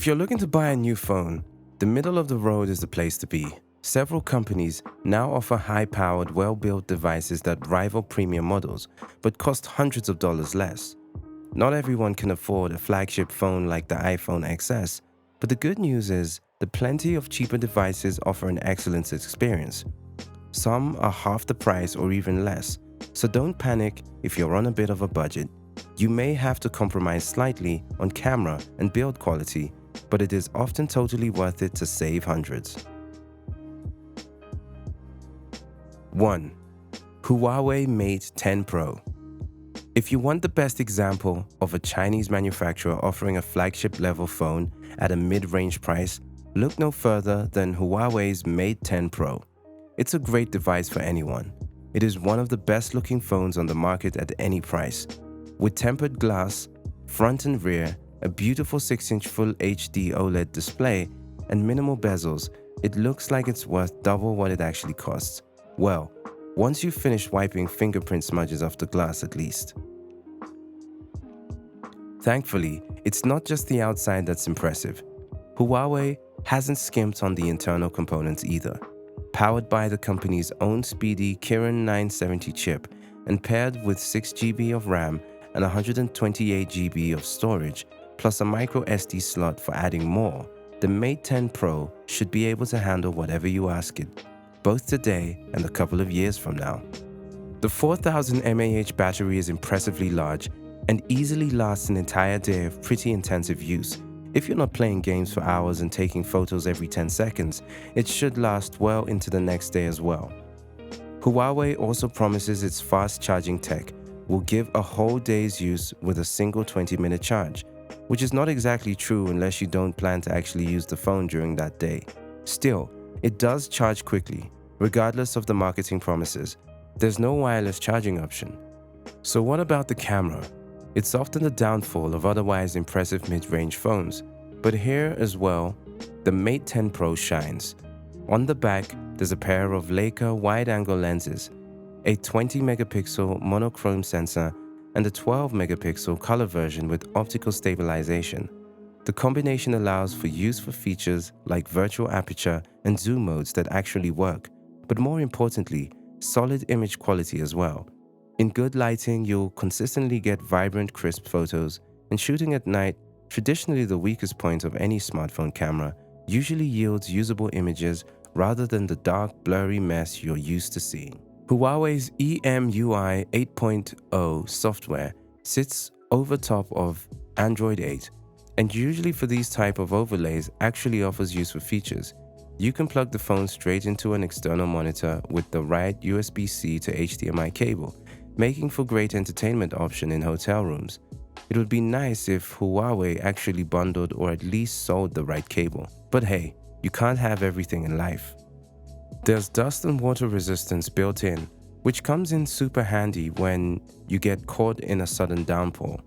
If you're looking to buy a new phone, the middle of the road is the place to be. Several companies now offer high-powered, well-built devices that rival premium models, but cost hundreds of dollars less. Not everyone can afford a flagship phone like the iPhone XS, but the good news is that plenty of cheaper devices offer an excellent experience. Some are half the price or even less, so don't panic if you're on a bit of a budget. You may have to compromise slightly on camera and build quality, but it is often totally worth it to save hundreds. 1. Huawei Mate 10 Pro. If you want the best example of a Chinese manufacturer offering a flagship-level phone at a mid-range price, look no further than Huawei's Mate 10 Pro. It's a great device for anyone. It is one of the best-looking phones on the market at any price. With tempered glass, front and rear, a beautiful 6-inch Full HD OLED display, and minimal bezels, it looks like it's worth double what it actually costs. Well, once you've finished wiping fingerprint smudges off the glass at least. Thankfully, it's not just the outside that's impressive. Huawei hasn't skimped on the internal components either. Powered by the company's own speedy Kirin 970 chip and paired with 6GB of RAM and 128GB of storage, plus a micro SD slot for adding more, the Mate 10 Pro should be able to handle whatever you ask it, both today and a couple of years from now. The 4000 mAh battery is impressively large and easily lasts an entire day of pretty intensive use. If you're not playing games for hours and taking photos every 10 seconds, it should last well into the next day as well. Huawei also promises its fast charging tech will give a whole day's use with a single 20-minute charge, which is not exactly true unless you don't plan to actually use the phone during that day. Still, it does charge quickly, regardless of the marketing promises. There's no wireless charging option. So what about the camera? It's often the downfall of otherwise impressive mid-range phones, but here as well, the Mate 10 Pro shines. On the back, there's a pair of Leica wide-angle lenses, a 20-megapixel monochrome sensor, and a 12-megapixel color version with optical stabilization. The combination allows for use for features like virtual aperture and zoom modes that actually work, but more importantly, solid image quality as well. In good lighting, you'll consistently get vibrant, crisp photos, and shooting at night, traditionally the weakest point of any smartphone camera, usually yields usable images rather than the dark, blurry mess you're used to seeing. Huawei's EMUI 8.0 software sits over top of Android 8, and usually for these type of overlays actually offers useful features. You can plug the phone straight into an external monitor with the right USB-C to HDMI cable, making for great entertainment option in hotel rooms. It would be nice if Huawei actually bundled or at least sold the right cable. But hey, you can't have everything in life. There's dust and water resistance built in, which comes in super handy when you get caught in a sudden downpour.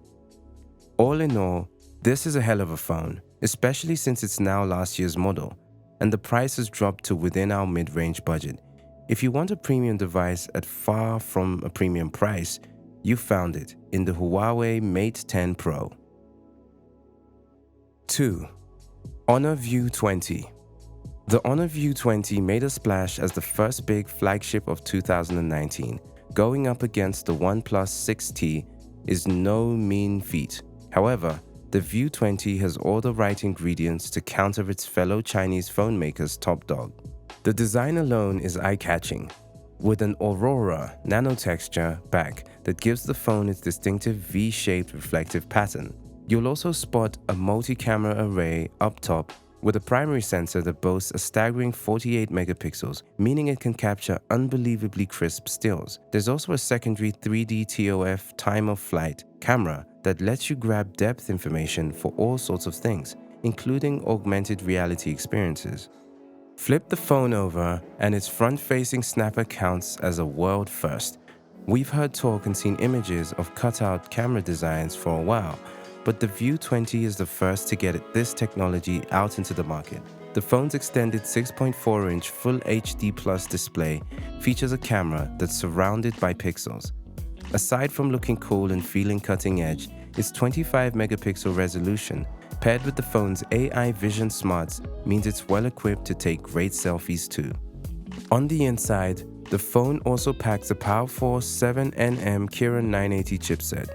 All in all, this is a hell of a phone, especially since it's now last year's model, and the price has dropped to within our mid-range budget. If you want a premium device at far from a premium price, you found it in the Huawei Mate 10 Pro. 2. Honor View 20. The Honor View 20 made a splash as the first big flagship of 2019. Going up against the OnePlus 6T is no mean feat. However, the View 20 has all the right ingredients to counter its fellow Chinese phone maker's top dog. The design alone is eye-catching, with an Aurora nanotexture back that gives the phone its distinctive V-shaped reflective pattern. You'll also spot a multi-camera array up top with a primary sensor that boasts a staggering 48 megapixels, meaning it can capture unbelievably crisp stills. There's also a secondary 3D TOF time-of-flight camera that lets you grab depth information for all sorts of things, including augmented reality experiences. Flip the phone over and its front-facing snapper counts as a world first. We've heard talk and seen images of cutout camera designs for a while, but the View 20 is the first to get this technology out into the market. The phone's extended 6.4-inch Full HD Plus display features a camera that's surrounded by pixels. Aside from looking cool and feeling cutting edge, its 25 megapixel resolution Paired with the phone's AI Vision Smarts means it's well equipped to take great selfies too. On the inside, the phone also packs a powerful 7nm Kirin 980 chipset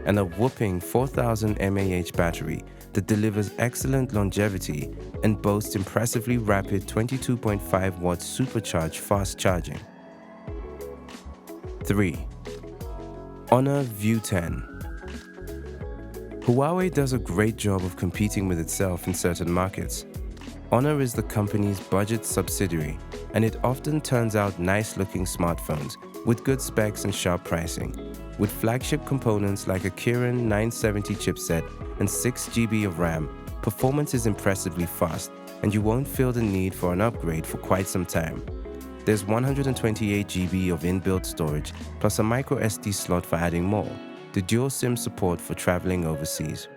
and a whopping 4000 mAh battery that delivers excellent longevity and boasts impressively rapid 22.5 watt supercharged fast charging. 3. Honor View 10. Huawei does a great job of competing with itself in certain markets. Honor is the company's budget subsidiary, and it often turns out nice-looking smartphones with good specs and sharp pricing. With flagship components like a Kirin 970 chipset and 6 GB of RAM, performance is impressively fast, and you won't feel the need for an upgrade for quite some time. There's 128 GB of inbuilt storage, plus a micro SD slot for adding more, the dual SIM support for traveling overseas.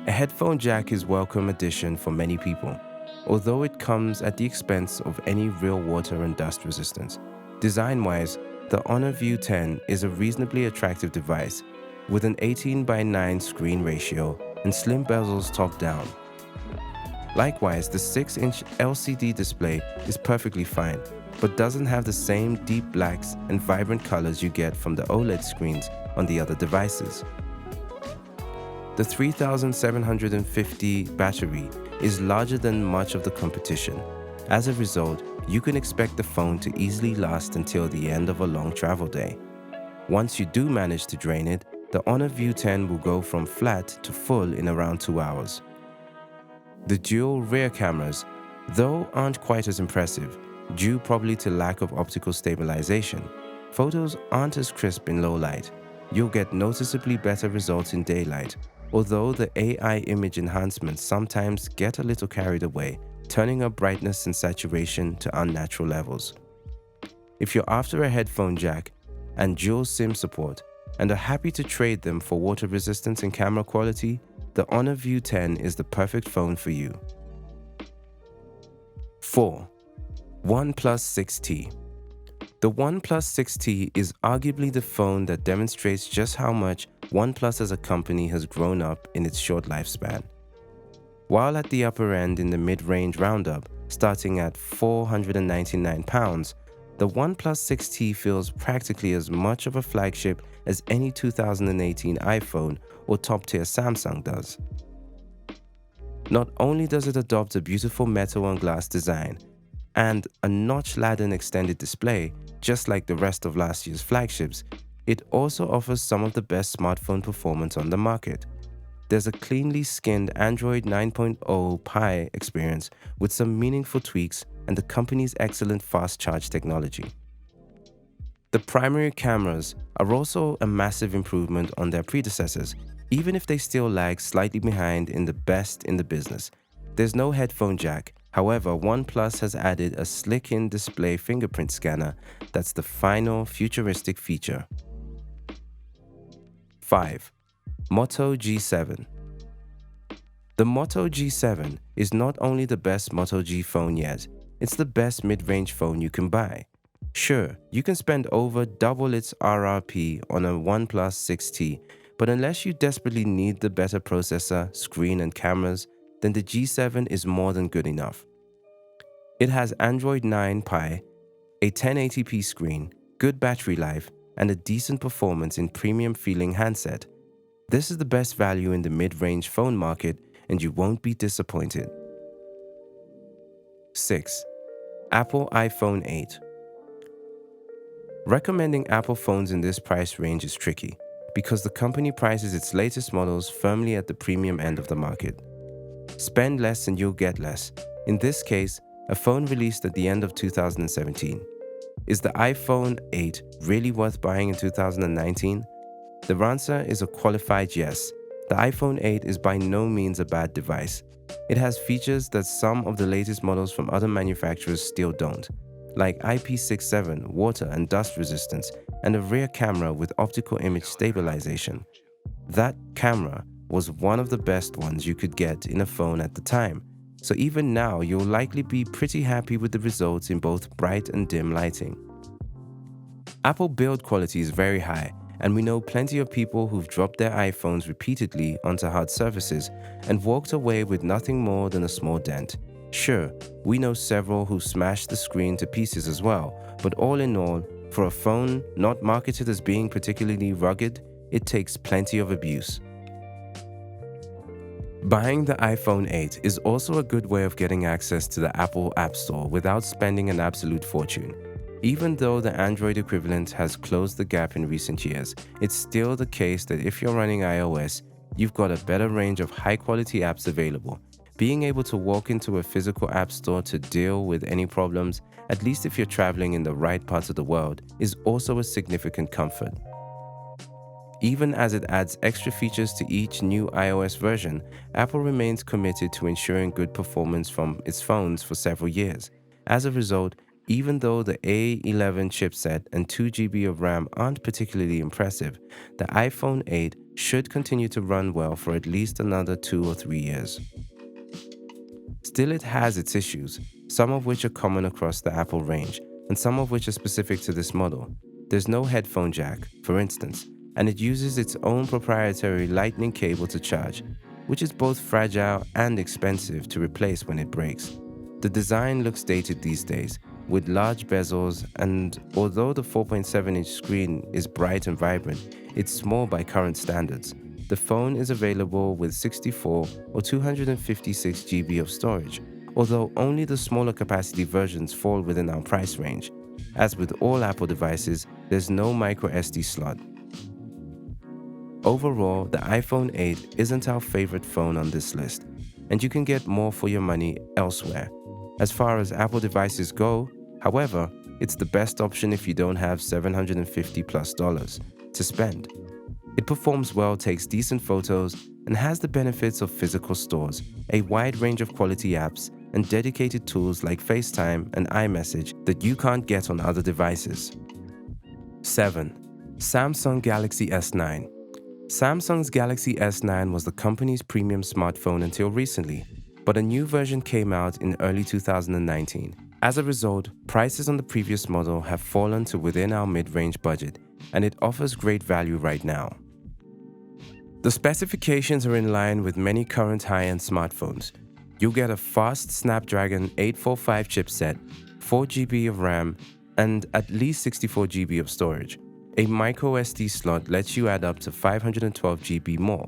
A headphone jack is a welcome addition for many people, although it comes at the expense of any real water and dust resistance. Design-wise, the Honor View 10 is a reasonably attractive device with an 18:9 screen ratio and slim bezels top down. Likewise, the 6-inch LCD display is perfectly fine, but doesn't have the same deep blacks and vibrant colors you get from the OLED screens on the other devices. The 3750 battery is larger than much of the competition. As a result, you can expect the phone to easily last until the end of a long travel day. Once you do manage to drain it, the Honor View 10 will go from flat to full in around 2 hours. The dual rear cameras, though, aren't quite as impressive, due probably to lack of optical stabilization. Photos aren't as crisp in low light. You'll get noticeably better results in daylight, although the AI image enhancements sometimes get a little carried away, turning up brightness and saturation to unnatural levels. If you're after a headphone jack and dual SIM support and are happy to trade them for water resistance and camera quality, the Honor View 10 is the perfect phone for you. 4. OnePlus 6T. The OnePlus 6T is arguably the phone that demonstrates just how much OnePlus as a company has grown up in its short lifespan. While at the upper end in the mid-range roundup, starting at £499, the OnePlus 6T feels practically as much of a flagship as any 2018 iPhone or top-tier Samsung does. Not only does it adopt a beautiful metal and glass design and a notch-laden extended display, just like the rest of last year's flagships, it also offers some of the best smartphone performance on the market. There's a cleanly skinned Android 9.0 Pie experience with some meaningful tweaks and the company's excellent fast charge technology. The primary cameras are also a massive improvement on their predecessors, even if they still lag slightly behind in the best in the business. There's no headphone jack. However, OnePlus has added a slick in-display fingerprint scanner that's the final futuristic feature. 5. Moto G7. The Moto G7 is not only the best Moto G phone yet, it's the best mid-range phone you can buy. Sure, you can spend over double its RRP on a OnePlus 6T, but unless you desperately need the better processor, screen, and cameras, then the G7 is more than good enough. It has Android 9 Pie, a 1080p screen, good battery life, and a decent performance in premium-feeling handset. This is the best value in the mid-range phone market, and you won't be disappointed. 6. Apple iPhone 8. Recommending Apple phones in this price range is tricky, because the company prices its latest models firmly at the premium end of the market. Spend less and you'll get less. In this case, a phone released at the end of 2017. Is the iPhone 8 really worth buying in 2019? The answer is a qualified yes. The iPhone 8 is by no means a bad device. It has features that some of the latest models from other manufacturers still don't, like IP67, water and dust resistance, and a rear camera with optical image stabilization. That camera was one of the best ones you could get in a phone at the time, so even now you'll likely be pretty happy with the results in both bright and dim lighting. Apple build quality is very high, and we know plenty of people who've dropped their iPhones repeatedly onto hard surfaces and walked away with nothing more than a small dent. Sure, we know several who smashed the screen to pieces as well, but all in all, for a phone not marketed as being particularly rugged, it takes plenty of abuse. Buying the iPhone 8 is also a good way of getting access to the Apple App Store without spending an absolute fortune. Even though the Android equivalent has closed the gap in recent years, it's still the case that if you're running iOS, you've got a better range of high-quality apps available. Being able to walk into a physical app store to deal with any problems, at least if you're traveling in the right parts of the world, is also a significant comfort. Even as it adds extra features to each new iOS version, Apple remains committed to ensuring good performance from its phones for several years. As a result, even though the A11 chipset and 2 GB of RAM aren't particularly impressive, the iPhone 8 should continue to run well for at least another 2 or 3 years. Still, it has its issues, some of which are common across the Apple range, and some of which are specific to this model. There's no headphone jack, for instance, and it uses its own proprietary lightning cable to charge, which is both fragile and expensive to replace when it breaks. The design looks dated these days, with large bezels, and although the 4.7-inch screen is bright and vibrant, it's small by current standards. The phone is available with 64 or 256 GB of storage, although only the smaller capacity versions fall within our price range. As with all Apple devices, there's no micro SD slot. Overall, the iPhone 8 isn't our favorite phone on this list, and you can get more for your money elsewhere. As far as Apple devices go, however, it's the best option if you don't have $750+ to spend. It performs well, takes decent photos, and has the benefits of physical stores, a wide range of quality apps, and dedicated tools like FaceTime and iMessage that you can't get on other devices. 7. Samsung Galaxy S9. Samsung's Galaxy S9 was the company's premium smartphone until recently, but a new version came out in early 2019. As a result, prices on the previous model have fallen to within our mid-range budget, and it offers great value right now. The specifications are in line with many current high-end smartphones. You'll get a fast Snapdragon 845 chipset, 4 GB of RAM, and at least 64 GB of storage. A micro SD slot lets you add up to 512 GB more.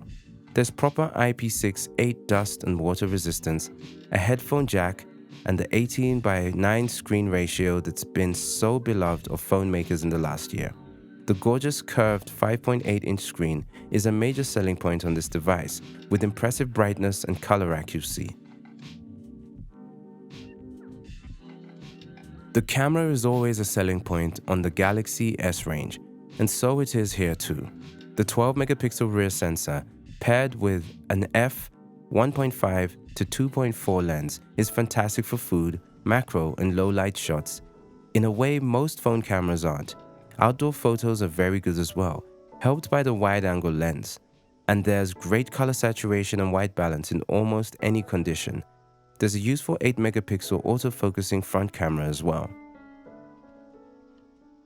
There's proper IP6 8 dust and water resistance, a headphone jack, and the 18:9 screen ratio that's been so beloved of phone makers in the last year. The gorgeous curved 5.8-inch screen is a major selling point on this device, with impressive brightness and color accuracy. The camera is always a selling point on the Galaxy S range, and so it is here too. The 12-megapixel rear sensor, paired with an f1.5 to 2.4 lens, is fantastic for food, macro, and low-light shots, in a way most phone cameras aren't. Outdoor photos are very good as well, helped by the wide-angle lens, and there's great color saturation and white balance in almost any condition. There's a useful 8-megapixel autofocusing front camera as well.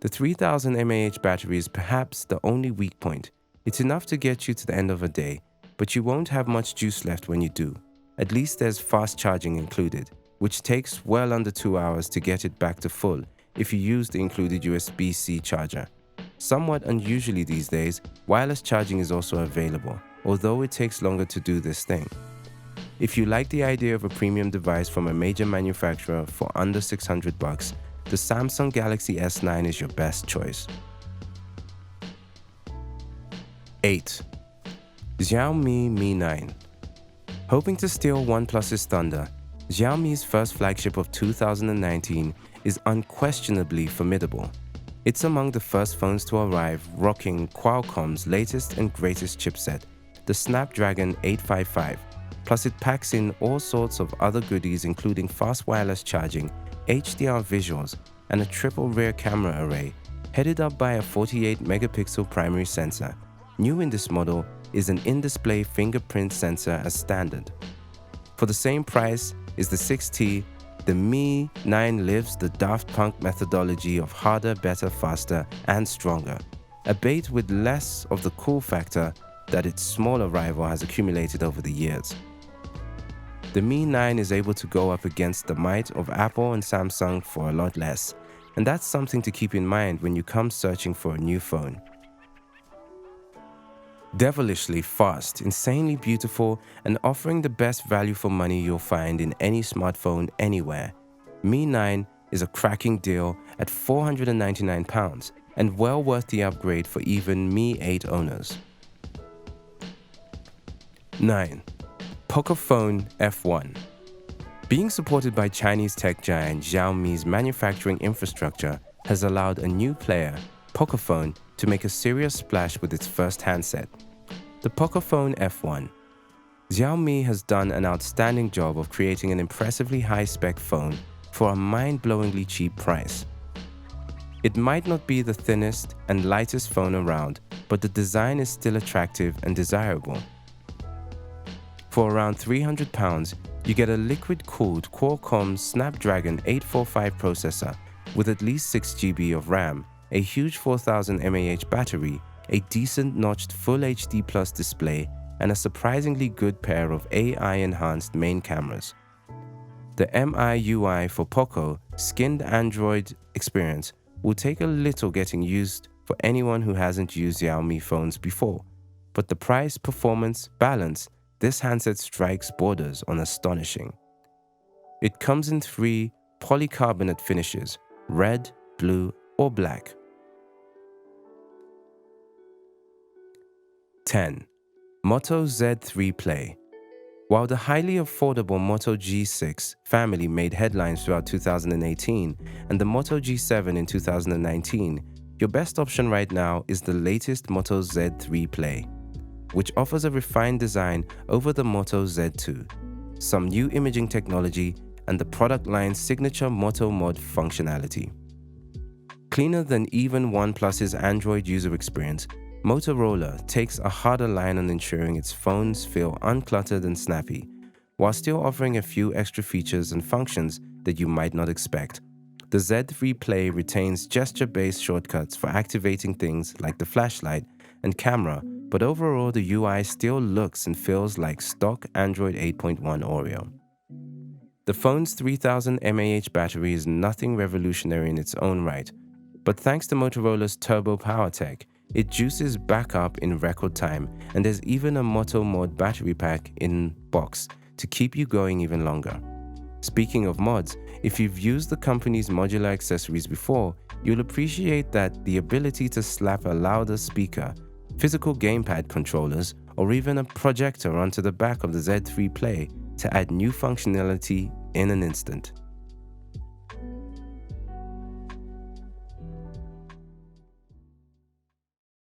The 3000 mAh battery is perhaps the only weak point. It's enough to get you to the end of a day, but you won't have much juice left when you do. At least there's fast charging included, which takes well under 2 hours to get it back to full if you use the included USB-C charger. Somewhat unusually these days, wireless charging is also available, although it takes longer to do this thing. If you like the idea of a premium device from a major manufacturer for under $600, the Samsung Galaxy S9 is your best choice. 8. Xiaomi Mi 9. Hoping to steal OnePlus's thunder, Xiaomi's first flagship of 2019 is unquestionably formidable. It's among the first phones to arrive rocking Qualcomm's latest and greatest chipset, the Snapdragon 855. Plus it packs in all sorts of other goodies including fast wireless charging, HDR visuals, and a triple rear camera array, headed up by a 48-megapixel primary sensor. New in this model is an in-display fingerprint sensor as standard. For the same price is the 6T, the Mi 9 lives the Daft Punk methodology of harder, better, faster, and stronger. albeit with less of the cool factor that its smaller rival has accumulated over the years. The Mi 9 is able to go up against the might of Apple and Samsung for a lot less, and that's something to keep in mind when you come searching for a new phone. Devilishly fast, insanely beautiful, and offering the best value for money you'll find in any smartphone anywhere, Mi 9 is a cracking deal at £499 and well worth the upgrade for even Mi 8 owners. 9. Pocophone F1. Being supported by Chinese tech giant Xiaomi's manufacturing infrastructure has allowed a new player, Pocophone, to make a serious splash with its first handset, the Pocophone F1. Xiaomi has done an outstanding job of creating an impressively high-spec phone for a mind-blowingly cheap price. It might not be the thinnest and lightest phone around, but the design is still attractive and desirable. For around £300, you get a liquid-cooled Qualcomm Snapdragon 845 processor with at least 6 GB of RAM, a huge 4000 mAh battery, a decent notched Full HD Plus display, and a surprisingly good pair of AI-enhanced main cameras. The MIUI for Poco skinned Android experience will take a little getting used for anyone who hasn't used Xiaomi phones before, but the price, performance, balance, this handset strikes borders on astonishing. It comes in 3 polycarbonate finishes, red, blue, or black. 10. Moto Z3 Play. While the highly affordable Moto G6 family made headlines throughout 2018 and the Moto G7 in 2019, your best option right now is the latest Moto Z3 Play, which offers a refined design over the Moto Z2, some new imaging technology, and the product line's signature Moto Mod functionality. Cleaner than even OnePlus's Android user experience, Motorola takes a harder line on ensuring its phones feel uncluttered and snappy, while still offering a few extra features and functions that you might not expect. The Z3 Play retains gesture-based shortcuts for activating things like the flashlight and camera, but overall the UI still looks and feels like stock Android 8.1 Oreo. The phone's 3000 mAh battery is nothing revolutionary in its own right, but thanks to Motorola's turbo power tech, it juices back up in record time, and there's even a Moto Mod battery pack in box to keep you going even longer. Speaking of mods, if you've used the company's modular accessories before, you'll appreciate that the ability to slap a louder speaker, physical gamepad controllers, or even a projector onto the back of the Z3 Play to add new functionality in an instant.